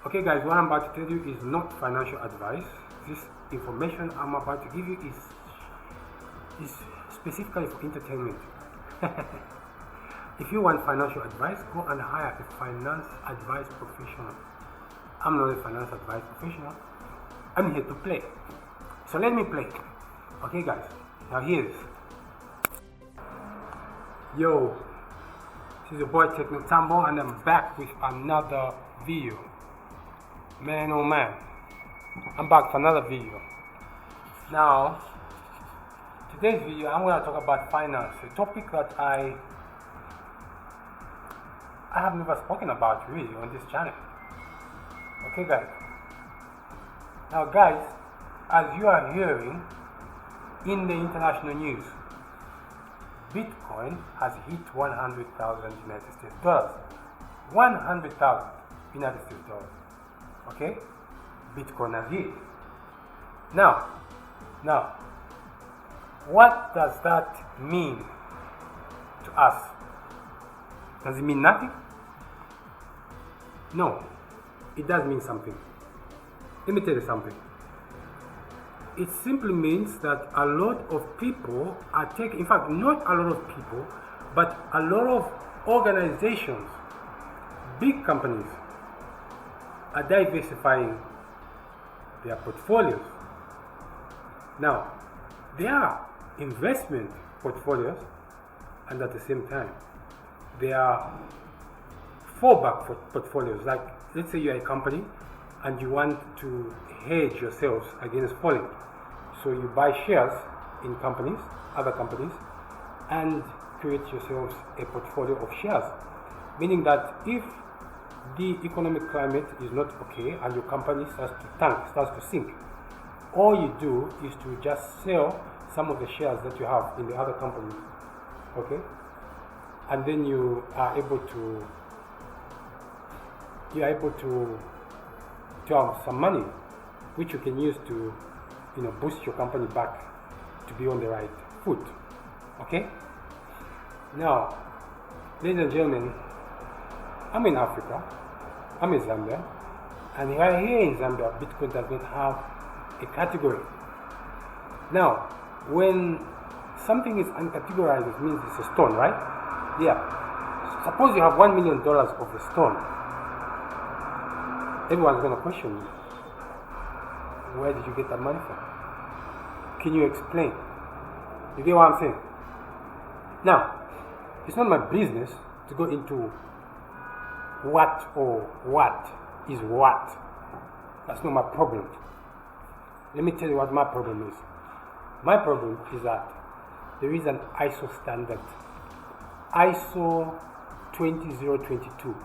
Okay guys, what I'm about to tell you is not financial advice. This information I'm about to give you is specifically for entertainment. If you want financial advice, go and hire a finance advice professional. I'm not a finance advice professional. I'm here to play. So let me play. Okay guys, now here's. Yo, this is your boy Techno Tambo and I'm back with another video. Man oh man, I'm back for another video. Now, today's video I'm going to talk about finance, a topic that I have never spoken about really on this channel. Okay guys. Now guys, as you are hearing in the international news, Bitcoin has hit 100,000 United States dollars. 100,000 United States dollars. Okay? Bitcoin has hit. Now, what does that mean to us? Does it mean nothing? No, it does mean something. Let me tell you something. It simply means that a lot of people are taking, in fact, not a lot of people, but a lot of organizations, big companies, are diversifying their portfolios. Now, they are investment portfolios, and at the same time, they are fallback portfolios. Like, let's say you're a company and you want to hedge yourselves against falling. So you buy shares in companies, other companies, and create yourselves a portfolio of shares. Meaning that if the economic climate is not okay and your company starts to tank, starts to sink, all you do is to just sell some of the shares that you have in the other companies. Okay? And then you are able to have some money which you can use to boost your company back to be on the right foot. Okay? Now, ladies and gentlemen, I'm in Africa, I'm in Zambia, and right here in Zambia, Bitcoin does not have a category. Now, when something is uncategorized, it means it's a stone, right? Yeah. Suppose you have $1 million of a stone. Everyone's going to question you. Where did you get that money from? Can you explain? You get what I'm saying? Now, it's not my business to go into what is what. That's not my problem. Let me tell you what my problem is. My problem is that there is an ISO standard. ISO 20022.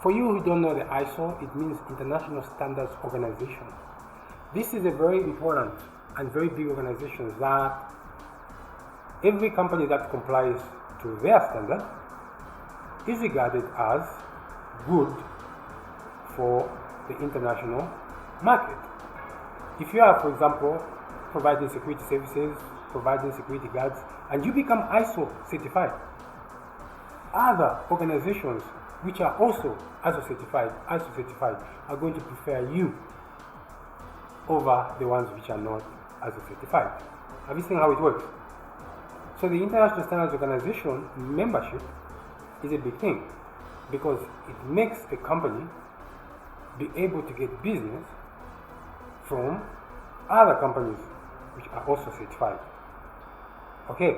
For you who don't know the ISO, it means International Standards Organization. This is a very important and very big organization that every company that complies to their standard is regarded as good for the international market. If you are, for example, providing security services, providing security guards, and you become ISO certified, other organizations which are also ISO certified are going to prefer you over the ones which are not ISO certified. Have you seen how it works? So the International Standards Organization membership is a big thing because it makes a company be able to get business from other companies which are also certified. Okay.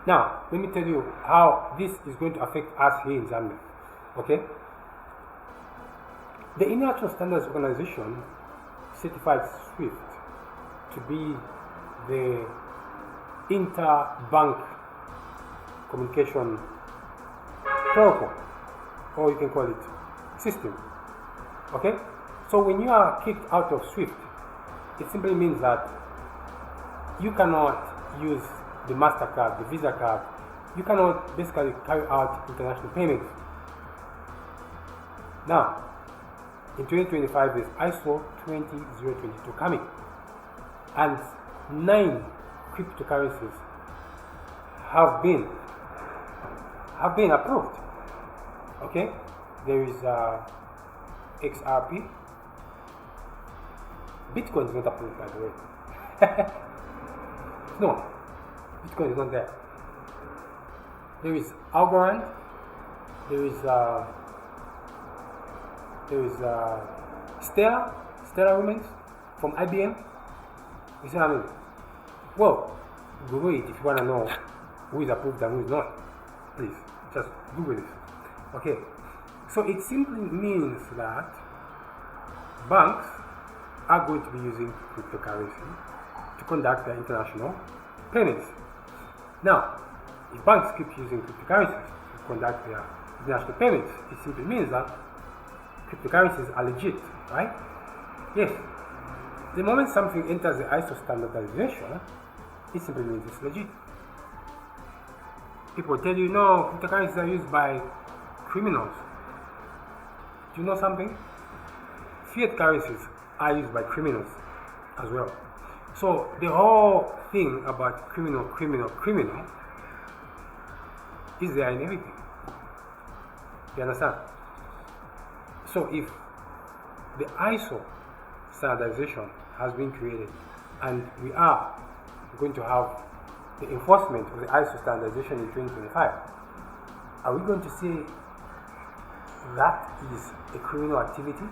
Now, let me tell you how this is going to affect us here in Zambia. Okay? The International Standards Organization certified SWIFT to be the interbank communication protocol, or you can call it system. Okay? So when you are kicked out of SWIFT, it simply means that you cannot use the MasterCard, the Visa card. You cannot basically carry out international payments. Now, in 2025, there's ISO 20022 coming, and 9 cryptocurrencies have been approved. Okay, there is XRP. Bitcoin is not approved, by the way. No, Bitcoin is not there. There is Algorand. There is Stellar Women's from IBM. You see what I mean? Well, Google it if you want to know who is approved and who is not. Please, just Google it. Okay, so it simply means that banks are going to be using cryptocurrency to conduct their international payments. Now, if banks keep using cryptocurrencies to conduct their international payments, it simply means that cryptocurrencies are legit, right? Yes. The moment something enters the ISO standardization, it simply means it's legit. People tell you, no, cryptocurrencies are used by criminals. Do you know something? Fiat currencies are used by criminals as well. So the whole thing about criminal is there in everything. You understand? So if the ISO standardization has been created and we are going to have the enforcement of the ISO standardization in 2025, are we going to say that is a criminal activity?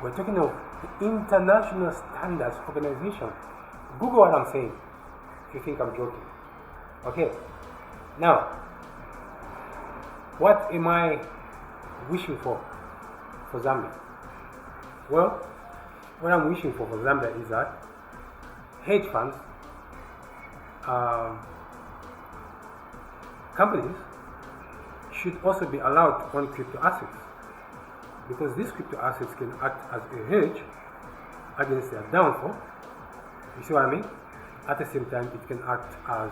We're talking of the International Standards Organization. Google what I'm saying if you think I'm joking. Okay, now what am I wishing for Zambia? Well, what I'm wishing for Zambia is that hedge funds, companies should also be allowed to own crypto assets, because these crypto assets can act as a hedge against their downfall. You see what I mean? At the same time, it can act as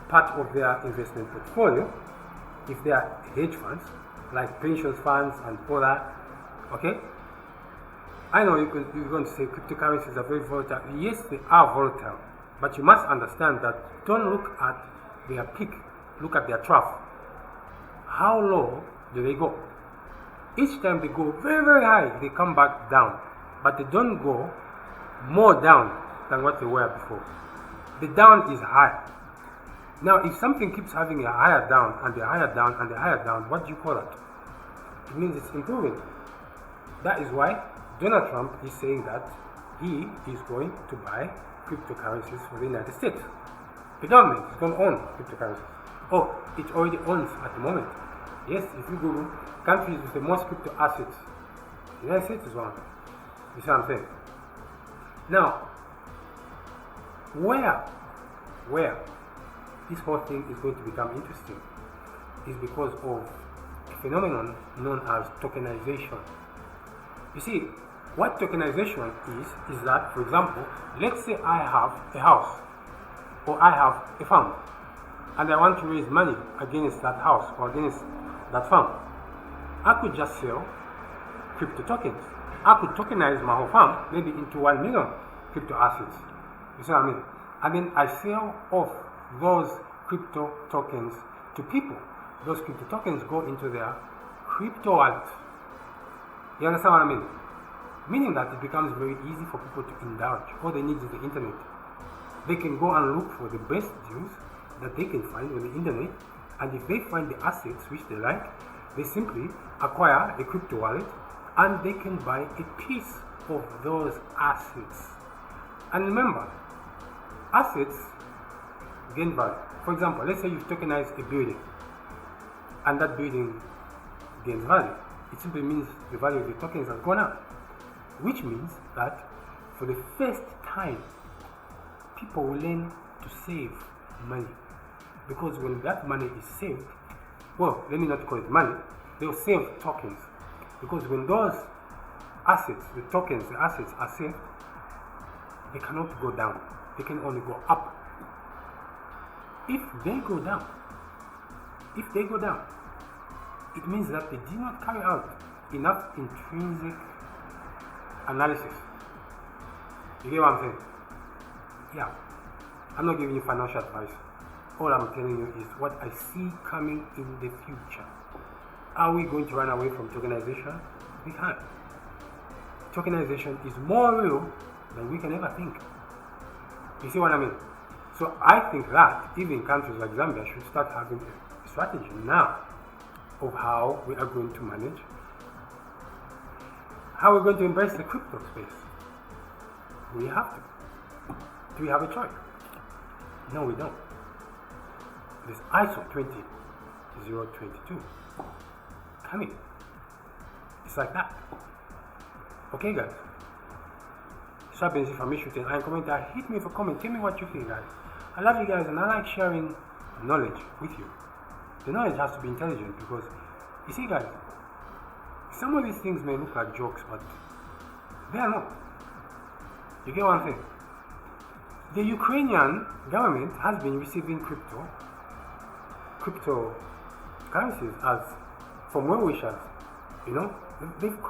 part of their investment portfolio if they are hedge funds, like pension funds and all that. Okay? I know you're going to say cryptocurrencies are very volatile. Yes, they are volatile, but you must understand that don't look at their peak, look at their trough. How low do they go? Each time they go very, very high, they come back down, but they don't go more down than what they were before. The down is high. Now, if something keeps having a higher down and a higher down and a higher down, what do you call it? It means it's improving. That is why Donald Trump is saying that he is going to buy cryptocurrencies for the United States. The government is going to own cryptocurrencies. Oh, it already owns at the moment. Yes, if you Google countries with the most crypto assets, the United States is one of them. You see what I'm saying? Now, where this whole thing is going to become interesting is because of a phenomenon known as tokenization. You see, what tokenization is that, for example, let's say I have a house or I have a farm and I want to raise money against that house or against that farm. I could just sell crypto tokens. I could tokenize my whole farm maybe into 1 million crypto assets. You see what I mean? And then I sell off those crypto tokens to people. Those crypto tokens go into their crypto wallet. You understand what I mean? Meaning that it becomes very easy for people to indulge. All they need is the internet. They can go and look for the best deals that they can find on the internet, and if they find the assets which they like, they simply acquire a crypto wallet and they can buy a piece of those assets. And remember, assets gain value. For example, let's say you've tokenized a building and that building gains value. It simply means the value of the tokens has gone up, which means that for the first time, people will learn to save money. Because when that money is saved, well, let me not call it money, they'll save tokens. Because when those assets, the tokens, the assets are saved, they cannot go down. They can only go up. If they go down, it means that they did not carry out enough intrinsic analysis. You get what I'm saying? Yeah. I'm not giving you financial advice. All I'm telling you is what I see coming in the future. Are we going to run away from tokenization? We can't. Tokenization is more real than we can ever think. You see what I mean? So I think that even countries like Zambia should start having a strategy now of how we are going to manage, how we're going to embrace the crypto space. We have to. Do we have a choice? No, we don't. There's ISO 20022 coming. It's like that. Okay, guys. Subs if I miss you, and comment. Hit me for comment. Tell me what you think, guys. I love you guys, and I like sharing knowledge with you. The knowledge has to be intelligent because, you see, guys, some of these things may look like jokes, but they are not. You get what I'm saying? The Ukrainian government has been receiving cryptocurrencies as from well-wishers. You know, they've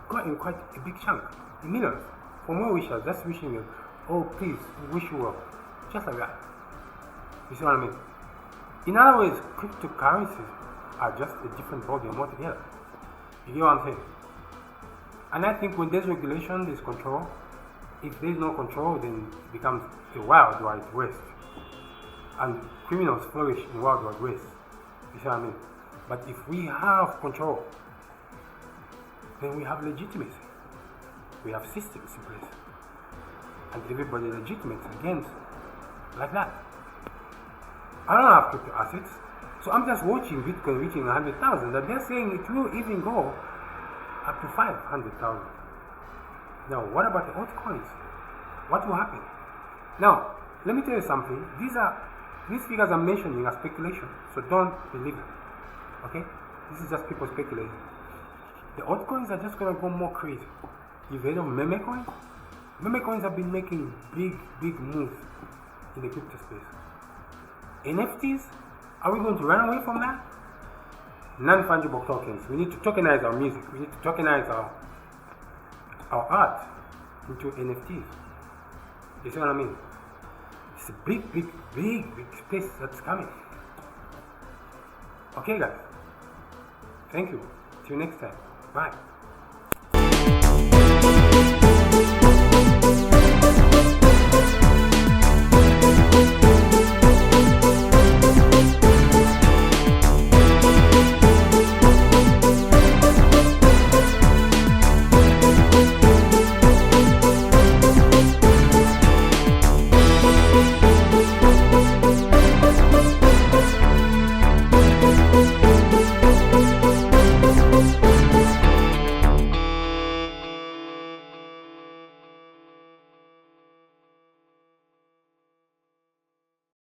gotten quite a big chunk, millions, from well-wishers, just wishing you, oh please, wish you well, just like that. You see what I mean? In other words, cryptocurrencies are just a different ballgame altogether. You get what I'm saying? And I think when there's regulation, there's control. If there's no control, then it becomes a wild west. And criminals flourish in wild west. You see what I mean? But if we have control, then we have legitimacy. We have systems in place. And everybody legitimate against like that. I don't have crypto assets, so I'm just watching Bitcoin reaching 100,000, and they're saying it will even go up to 500,000. Now, what about the altcoins? What will happen? Now, let me tell you something. These figures I'm mentioning are speculation, so don't believe it. Okay? This is just people speculating. The altcoins are just gonna go more crazy. You've heard of meme coins? Meme coins have been making big moves in the crypto space. NFTs? Are we going to run away from that? Non-fungible tokens. We need to tokenize our music. We need to tokenize our art into NFTs. You see what I mean? It's a big space that's coming. Okay, guys. Thank you. See you next time. Bye.